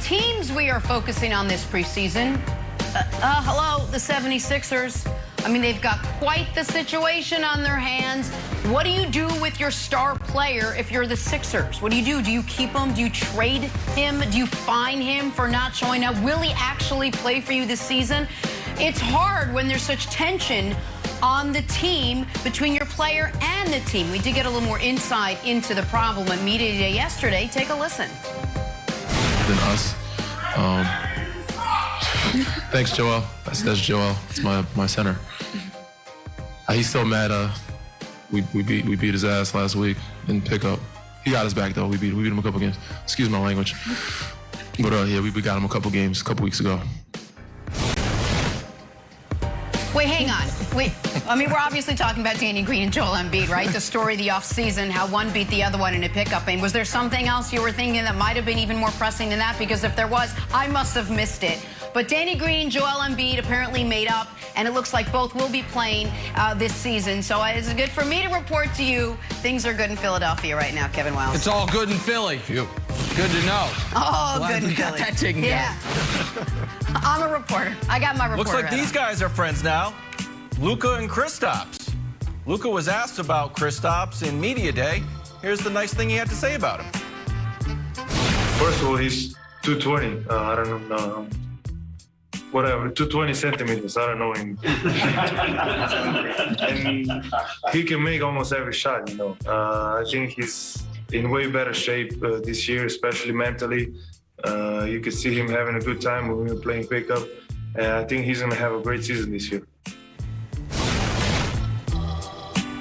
teams we are focusing on this preseason. Hello, the 76ers. I mean, they've got quite the situation on their hands. What do you do with your star player if you're the Sixers? What do you do? Do you keep him? Do you trade him? Do you fine him for not showing up? Will he actually play for you this season? It's hard when there's such tension on the team between your player and the team. We did get a little more insight into the problem at Media Day yesterday. Take a listen. Than us. Thanks, Joel. That's Joel. It's my center. He's so mad. We beat his ass last week in pickup. He got us back though. We beat him a couple games. Excuse my language. But yeah, we got him a couple games a couple weeks ago. Wait, hang on. Wait, I mean, we're obviously talking about Danny Green and Joel Embiid, right? The story of the offseason, how one beat the other one in a pickup game. Was there something else you were thinking that might have been even more pressing than that? Because if there was, I must have missed it. But Danny Green, Joel Embiid apparently made up, and it looks like both will be playing this season. So it's good for me to report to you. Things are good in Philadelphia right now, Kevin Wells. It's all good in Philly. Good to know. Oh, Glad good in we got Philly. that taken care of. I'm a reporter. I got my reporter. Looks like these guys are friends now. Luka and Kristaps. Luka was asked about Kristaps in Media Day. Here's the nice thing he had to say about him. First of all, he's 220. I don't know. Whatever, 220 centimeters. I don't know him. And he can make almost every shot, you know. I think he's in way better shape this year, especially mentally. You could see him having a good time when we were playing pickup. And I think he's going to have a great season this year.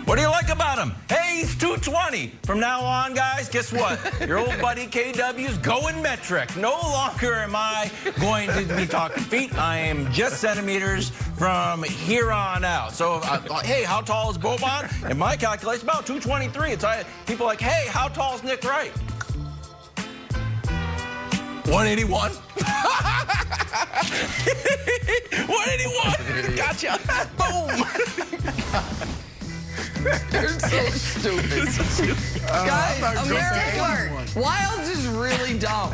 What do you like about him? Hey, he's 220. From now on, guys, guess what? Your old buddy KW's going metric. No longer am I going to be talking feet. I am just centimeters from here on out. So, hey, how tall is Boban? In my calculation, about 223. It's people are like, hey, how tall is Nick Wright? 181. 181. Gotcha. Boom. They're so stupid. Guys, American Wilds is really dumb.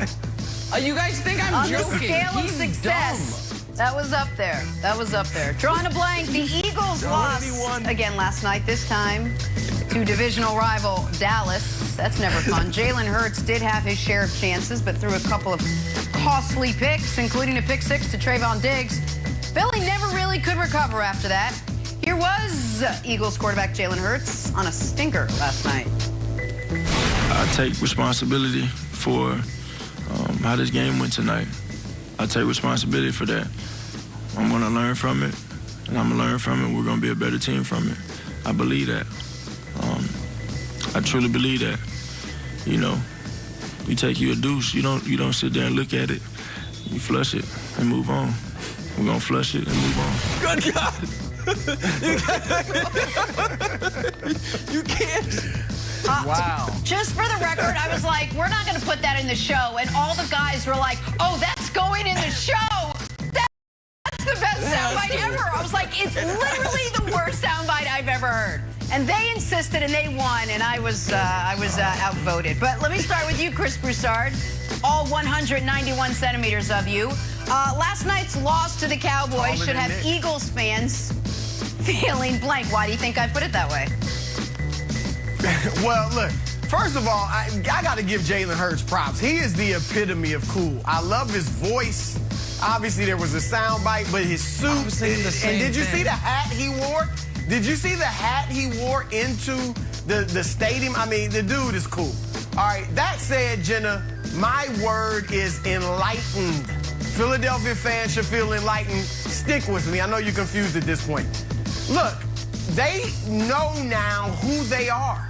You guys think I'm on joking? On the scale of He's success, dumb. that was up there. That was up there. Drawing a blank, the Eagles lost again last night, this time to divisional rival Dallas. That's never fun. Jalen Hurts did have his share of chances, but threw a couple of costly picks, including a pick six to Trayvon Diggs. Philly never really could recover after that. Here was Eagles quarterback Jalen Hurts on a stinker last night. I take responsibility for how this game went tonight. I take responsibility for that. I'm going to learn from it, and I'm going to learn from it. We're going to be a better team from it. I believe that. I truly believe that. You know, you take you a deuce, you don't sit there and look at it. You flush it and move on. We're going to flush it and move on. Good God. You can't. Wow. Just for the record, I was like, we're not going to put that in the show. And all the guys were like, oh, that's going in the show. That's the best soundbite ever. I was like, it's literally the worst soundbite I've ever heard. And they insisted and they won, and I was outvoted. But let me start with you, Chris Broussard. All 191 centimeters of you. Last night's loss to the Cowboys should have Eagles fans feeling blank. Why do you think I put it that way? Well, look, first of all, I got to give Jalen Hurts props. He is the epitome of cool. I love his voice. Obviously, there was a soundbite, but his suit. And did you see the hat he wore? Did you see the hat he wore into the stadium? I mean, the dude is cool. All right, that said, Jenna, my word is enlightened. Philadelphia fans should feel enlightened. Stick with me. I know you're confused at this point. Look, they know now who they are.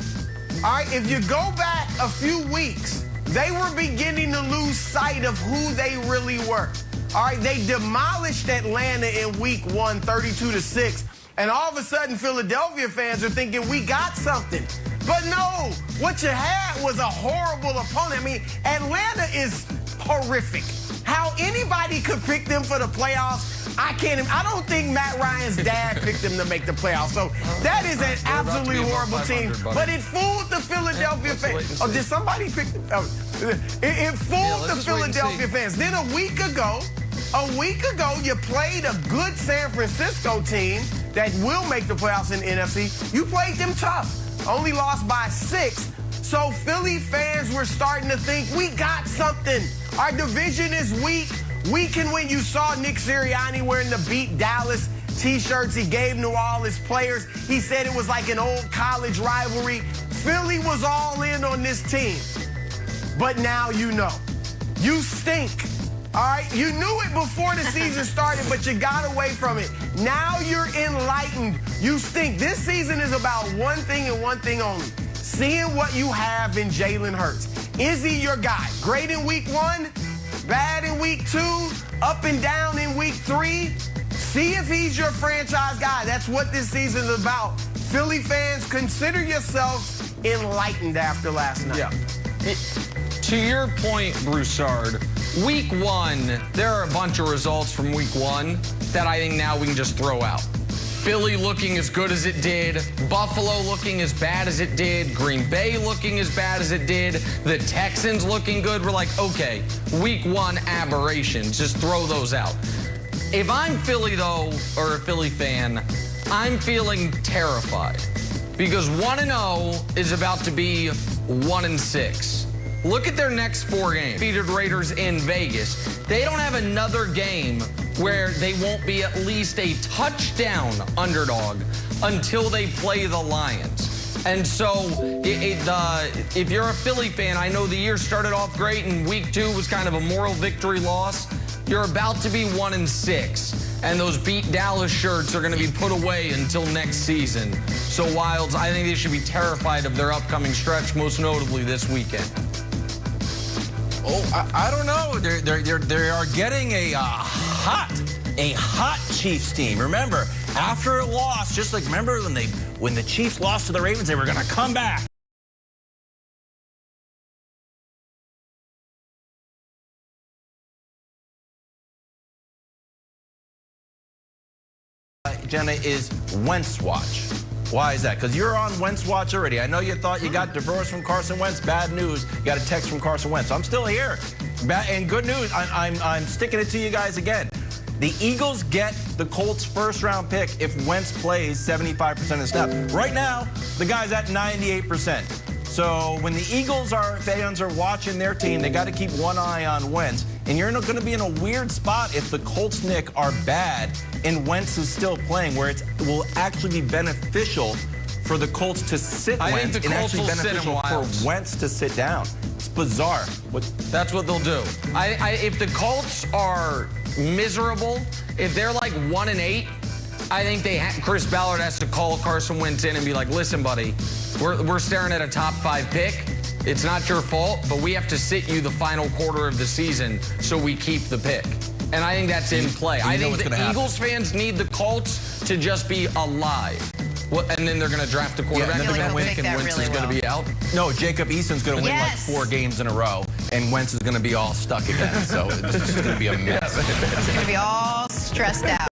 All right, if you go back a few weeks, they were beginning to lose sight of who they really were. All right, they demolished Atlanta in week 1, 32-6. And all of a sudden, Philadelphia fans are thinking, we got something. But no, what you had was a horrible opponent. I mean, Atlanta is horrific. How anybody could pick them for the playoffs, I don't think Matt Ryan's dad picked them to make the playoffs. So that is an absolutely horrible team. But it fooled the Philadelphia fans. Oh, did somebody pick them? Oh. It fooled the let's just wait and Philadelphia see. fans. Then a week ago, you played a good San Francisco team that will make the playoffs in the NFC. You played them tough. Only lost by 6. So Philly fans were starting to think, we got something. Our division is weak. We can win. You saw Nick Sirianni wearing the Beat Dallas T-shirts he gave to all his players. He said it was like an old college rivalry. Philly was all in on this team. But now you know. You stink. All right? You knew it before the season started, but you got away from it. Now you're enlightened. You stink. This season is about one thing and one thing only. Seeing what you have in Jalen Hurts. Is he your guy? Great in week 1, bad in week 2, up and down in week 3. See if he's your franchise guy. That's what this season is about. Philly fans, consider yourselves enlightened after last night. Yeah. To your point, Broussard, week 1, there are a bunch of results from week 1 that I think now we can just throw out. Philly looking as good as it did, Buffalo looking as bad as it did, Green Bay looking as bad as it did, the Texans looking good. We're like, okay, week 1 aberrations, just throw those out. If I'm Philly, though, or a Philly fan, I'm feeling terrified because 1-0 is about to be 1-6. Look at their next 4 games. Defeated Raiders in Vegas. They don't have another game where they won't be at least a touchdown underdog until they play the Lions. And so if you're a Philly fan, I know the year started off great and week 2 was kind of a moral victory loss. You're about to be 1-6, and those Beat Dallas shirts are going to be put away until next season. So Wilds, I think they should be terrified of their upcoming stretch, most notably this weekend. Oh, I don't know. They are getting a hot Chiefs team. Remember, after a loss, just like remember when the Chiefs lost to the Ravens, they were going to come back. Jenna, is Wentz watch. Why is that? Because you're on Wentz watch already. I know you thought you got divorced from Carson Wentz. Bad news. You got a text from Carson Wentz. I'm still here. And good news. I'm sticking it to you guys again. The Eagles get the Colts' first-round pick if Wentz plays 75% of the snap. Right now, the guy's at 98%. So when the Eagles fans are watching their team, they got to keep one eye on Wentz. And you're going to be in a weird spot if the Colts, Nick, are bad and Wentz is still playing, where it will actually be beneficial for the Colts to sit Wentz and actually beneficial for Wentz to sit down. It's bizarre. That's what they'll do. If the Colts are miserable, if they're like 1-8, I think Chris Ballard has to call Carson Wentz in and be like, listen, buddy, we're staring at a top 5 pick. It's not your fault, but we have to sit you the final quarter of the season so we keep the pick. And I think that's in play. I think the Eagles fans need the Colts to just be alive. And then they're going to draft a quarterback. Yeah, and they're going going to win, and Wentz is going to be out. No, Jacob Eason's going to win like 4 games in a row, and Wentz is going to be all stuck again. So it's just going to be a mess. It's going to be all stressed out.